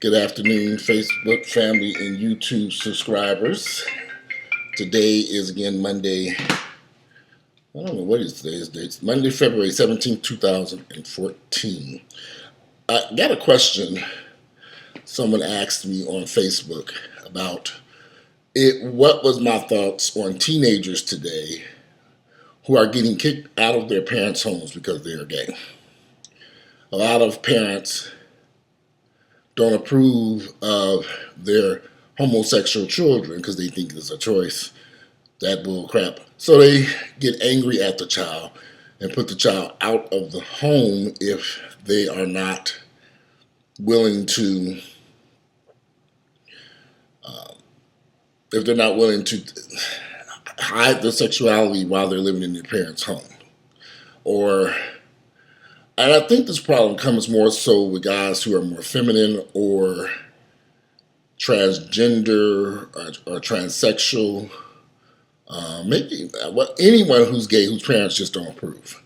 Good afternoon, Facebook family and YouTube subscribers. Today is again Monday. I don't know what is today's date. It's Monday, February 17th, 2014. I got a question someone asked me on Facebook about it. What was my thoughts on teenagers today who are getting kicked out of their parents' homes because they are gay? A lot of parents don't approve of their homosexual children because they think it's a choice. That bull crap. So they get angry at the child and put the child out of the home if they are not willing to, if they're not willing to hide their sexuality while they're living in their parents' home. And I think this problem comes more so with guys who are more feminine or transgender or transsexual. Maybe anyone who's gay whose parents just don't approve.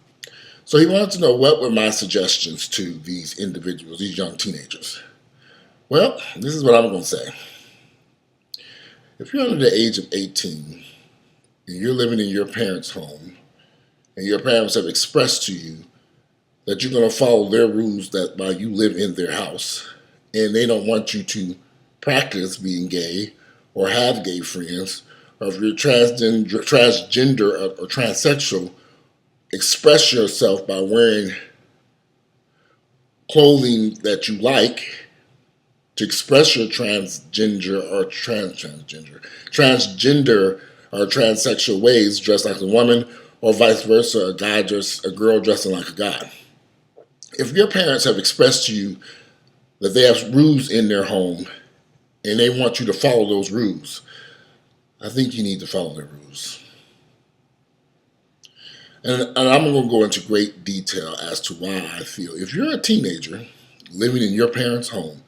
So he wanted to know what were my suggestions to these individuals, these young teenagers. Well, this is what I'm going to say. If you're under the age of 18 and you're living in your parents' home and your parents have expressed to you that you're going to follow their rules that while you live in their house, and they don't want you to practice being gay or have gay friends, or if you're transgender or transsexual, express yourself by wearing clothing that you like to express your transgender or transsexual ways, dressed like a woman, or vice versa, a girl dressing like a guy. If your parents have expressed to you that they have rules in their home and they want you to follow those rules, I think you need to follow their rules. And I'm going to go into great detail as to why I feel if you're a teenager living in your parents' home,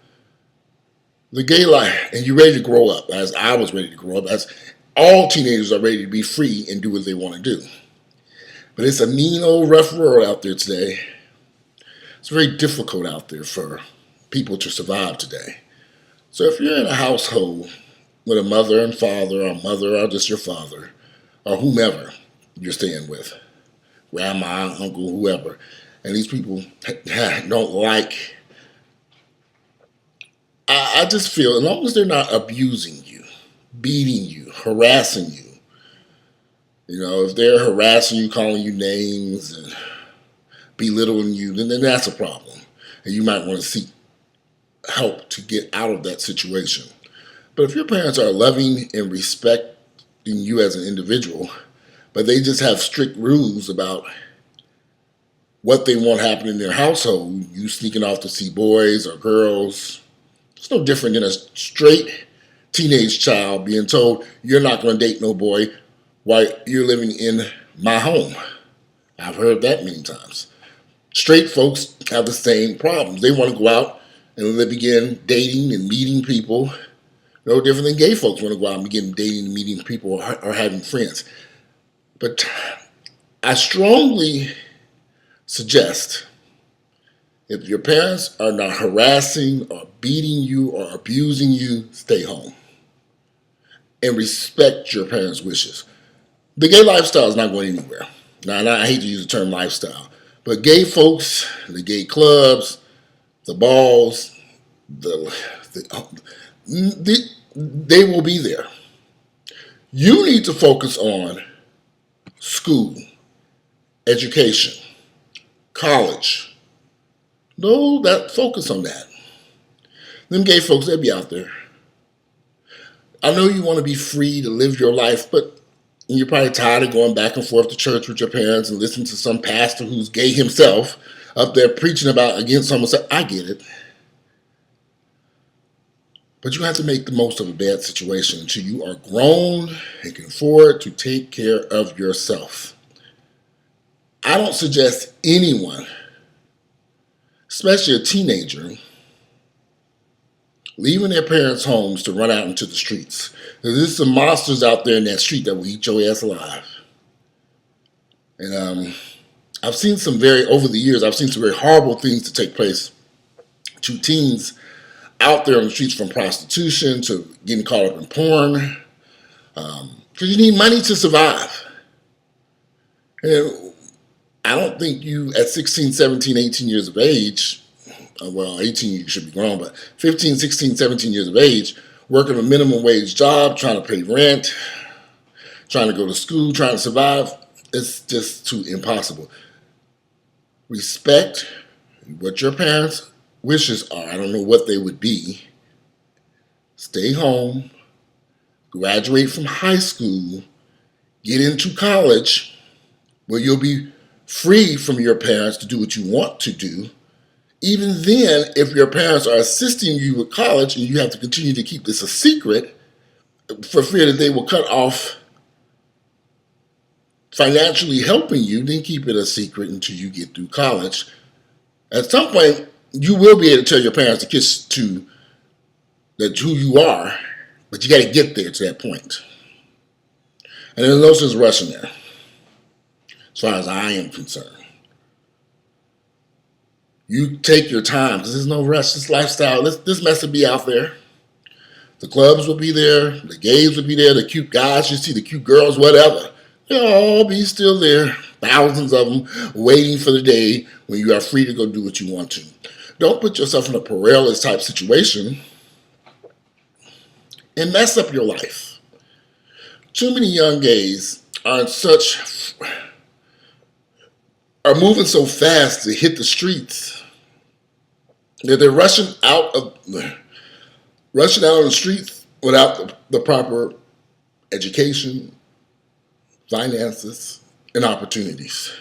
the gay life, and you're ready to grow up, as I was ready to grow up, as all teenagers are ready to be free and do what they want to do. But it's a mean old rough world out there today. It's very difficult out there for people to survive today. So if you're in a household with a mother and father, or mother or just your father, or whomever you're staying with, grandma, uncle, whoever, and these people don't like, I just feel as long as they're not abusing you, beating you, harassing you, if they're harassing you, calling you names and belittling you, then that's a problem. And you might want to seek help to get out of that situation. But if your parents are loving and respecting you as an individual, but they just have strict rules about what they want happening in their household, you sneaking off to see boys or girls, it's no different than a straight teenage child being told you're not going to date no boy while you're living in my home. I've heard that many times. Straight folks have the same problems. They want to go out and they begin dating and meeting people. No different than gay folks want to go out and begin dating and meeting people or having friends. But I strongly suggest if your parents are not harassing or beating you or abusing you, stay home and respect your parents' wishes. The gay lifestyle is not going anywhere. Now, I hate to use the term lifestyle, but gay folks, the gay clubs, the balls, they will be there. You need to focus on school, education, college. Focus on that. Them gay folks, they'll be out there. I know you want to be free to live your life, but you're probably tired of going back and forth to church with your parents and listening to some pastor who's gay himself up there preaching about against homosexuality. I get it. But you have to make the most of a bad situation until you are grown and can afford to take care of yourself. I don't suggest anyone, especially a teenager, leaving their parents' homes to run out into the streets. There's some monsters out there in that street that will eat your ass alive. And I've seen over the years, I've seen some very horrible things to take place to teens out there on the streets, from prostitution to getting caught up in porn, because you need money to survive. And I don't think you, at 16, 17, 18 years of age, well, 18 you should be grown, but 15, 16, 17 years of age, working a minimum wage job, trying to pay rent, trying to go to school, trying to survive, it's just too impossible. Respect what your parents' wishes are. I don't know what they would be. Stay home, graduate from high school, get into college, where you'll be free from your parents to do what you want to do. Even then, if your parents are assisting you with college and you have to continue to keep this a secret for fear that they will cut off financially helping you, then keep it a secret until you get through college. At some point, you will be able to tell your parents to kiss to that who you are, but you got to get there to that point. And there's no sense rushing there, as far as I am concerned. You take your time, because there's no rush. This lifestyle, this mess will be out there. The clubs will be there. The gays will be there. The cute guys, you see the cute girls, whatever. They'll all be still there. Thousands of them waiting for the day when you are free to go do what you want to. Don't put yourself in a perilous type situation and mess up your life. Too many young gays are moving so fast to hit the streets that they're rushing out on the streets without the proper education, finances, and opportunities.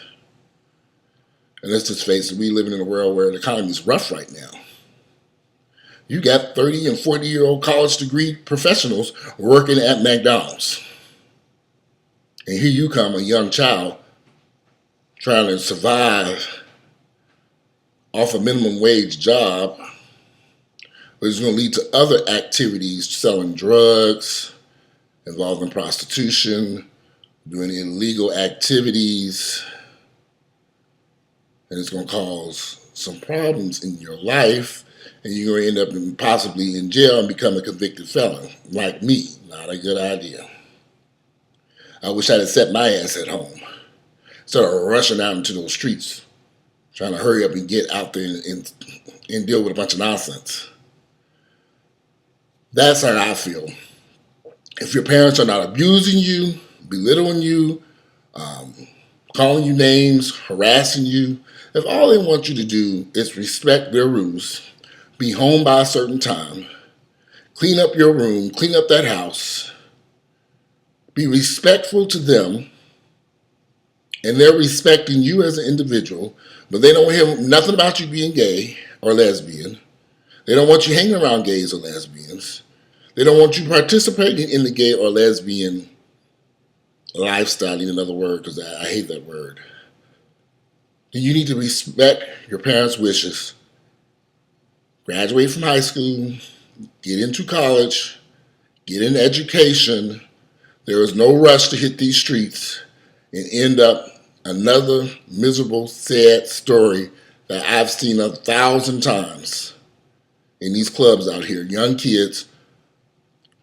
And let's just face it, we living in a world where the economy is rough right now. You got 30 and 40-year-old college degree professionals working at McDonald's. And here you come, a young child, trying to survive off a minimum wage job, which is going to lead to other activities, selling drugs, involved in prostitution, doing illegal activities, and it's going to cause some problems in your life, and you're going to end up possibly in jail and become a convicted felon, like me. Not a good idea. I wish I'd have set my ass at home instead of rushing out into those streets, trying to hurry up and get out there and deal with a bunch of nonsense. That's how I feel. If your parents are not abusing you, belittling you, calling you names, harassing you, if all they want you to do is respect their rules, be home by a certain time, clean up your room, clean up that house, be respectful to them, and they're respecting you as an individual, but they don't hear nothing about you being gay or lesbian. They don't want you hanging around gays or lesbians. They don't want you participating in the gay or lesbian lifestyle, in another word, because I hate that word. You need to respect your parents' wishes. Graduate from high school, get into college, get an education. There is no rush to hit these streets and end up another miserable, sad story that I've seen 1,000 times in these clubs out here. Young kids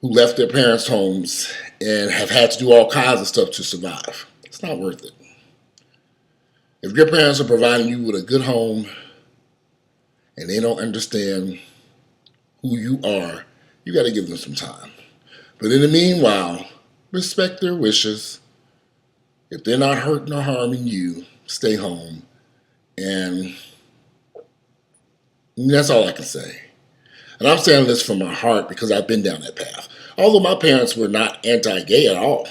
who left their parents' homes and have had to do all kinds of stuff to survive. It's not worth it. If your parents are providing you with a good home and they don't understand who you are, you got to give them some time. But in the meanwhile, respect their wishes. If they're not hurting or harming you, stay home. And that's all I can say. And I'm saying this from my heart because I've been down that path. Although my parents were not anti-gay at all,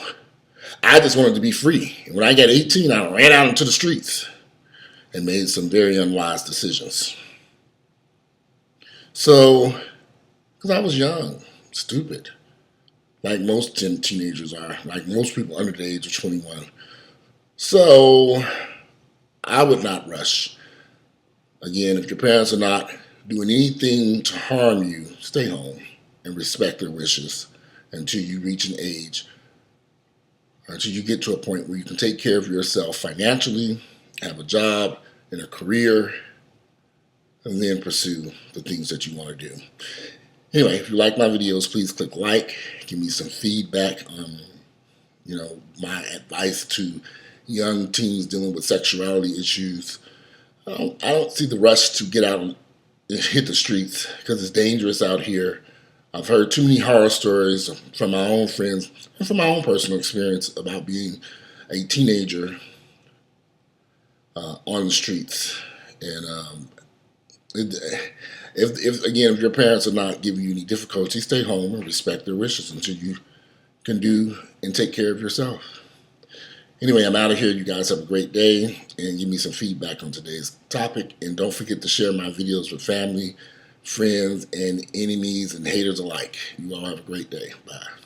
I just wanted to be free. And when I got 18, I ran out into the streets and made some very unwise decisions. So, because I was young, stupid, like most teenagers are, like most people under the age of 21. So, I would not rush. Again, if your parents are not doing anything to harm you, stay home and respect their wishes until you reach an age, until you get to a point where you can take care of yourself financially, have a job and a career, and then pursue the things that you want to do. Anyway, if you like my videos, please click like, give me some feedback on, my advice to young teens dealing with sexuality issues. I don't see the rush to get out and hit the streets because it's dangerous out here. I've heard too many horror stories from my own friends and from my own personal experience about being a teenager on the streets. And if your parents are not giving you any difficulty, stay home and respect their wishes until you can do and take care of yourself. Anyway, I'm out of here. You guys have a great day, and give me some feedback on today's topic. And don't forget to share my videos with family, friends, and enemies and haters alike. You all have a great day. Bye.